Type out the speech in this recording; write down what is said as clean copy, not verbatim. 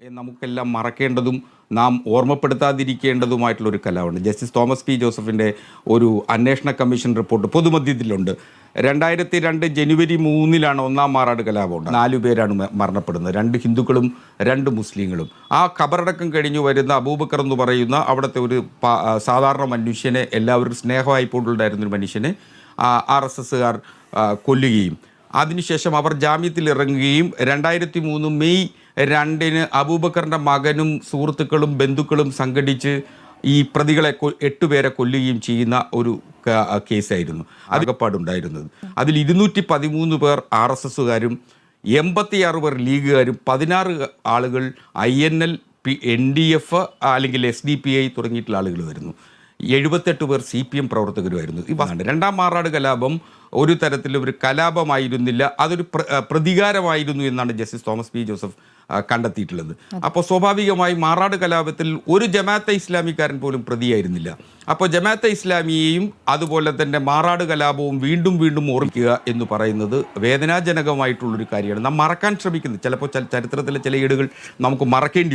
നമുക്കെല്ലാം മറക്കേണ്ടതും നാം ഓർമ്മപ്പെടുത്താതിരിക്കേണ്ടതുമായിട്ടുള്ളൊരു കലാപമുണ്ട്. Justice Thomas P ജോസഫിൻ്റെ ഒരു അന്വേഷണ കമ്മീഷൻ റിപ്പോർട്ട് പൊതുമധ്യത്തിലുണ്ട്. 2002 ജനുവരി 3 ഒന്നാം മാറാട് കലാപമുണ്ട്. 4 പേരാണ് മരണപ്പെടുന്നത്, 2 ഹിന്ദുക്കളും 2 മുസ്ലിങ്ങളും. ആ ഖബറടക്കം കഴിഞ്ഞു വരുന്ന അബൂബക്കർ എന്ന് പറയുന്ന അവിടുത്തെ ഒരു സാധാരണ മനുഷ്യനെ, എല്ലാവരും സ്നേഹവായ്പോടുണ്ടായിരുന്നൊരു മനുഷ്യനെ RSSകാർ കൊല്ലുകയും അതിനുശേഷം അവർ ജാമ്യത്തിൽ ഇറങ്ങുകയും 2003 മെയ് 2 അബൂബക്കറിൻ്റെ മകനും സുഹൃത്തുക്കളും ബന്ധുക്കളും സംഘടിച്ച് ഈ പ്രതികളെ 8 പേരെ കൊല്ലുകയും ചെയ്യുന്ന ഒരു കേസായിരുന്നു അകപ്പാടുണ്ടായിരുന്നത്. അതിൽ 213 പേർ RSSകാരും 86 പേർ ലീഗുകാരും 16 ആളുകൾ INL NDF അല്ലെങ്കിൽ SDPI തുടങ്ങിയിട്ടുള്ള ആളുകൾ വരുന്നു. 78 പേർ CPM പ്രവർത്തകരുമായിരുന്നു. രണ്ടാം മാറാട് കലാപം ഒരു തരത്തിലും ഒരു കലാപമായിരുന്നില്ല, അതൊരു പ്രതികാരമായിരുന്നു എന്നാണ് ജസ്റ്റിസ് തോമസ് പി ജോസഫ് കണ്ടെത്തിയിട്ടുള്ളത്. അപ്പോൾ സ്വാഭാവികമായി മാറാട് കലാപത്തിൽ ഒരു ജമാഅത്തെ ഇസ്ലാമിക്കാരൻ പോലും പ്രതിയായിരുന്നില്ല. അപ്പോൾ ജമാഅത്തെ ഇസ്ലാമിയെയും അതുപോലെ തന്നെ മാറാട് കലാപവും വീണ്ടും വീണ്ടും ഓർമ്മിക്കുക എന്ന് പറയുന്നത് വേദനാജനകമായിട്ടുള്ളൊരു കാര്യമാണ്. നാം മറക്കാൻ ശ്രമിക്കുന്നത് ചിലപ്പോൾ ചരിത്രത്തിലെ ചില ഏടുകൾ നമുക്ക് മറക്കേണ്ടി വരും.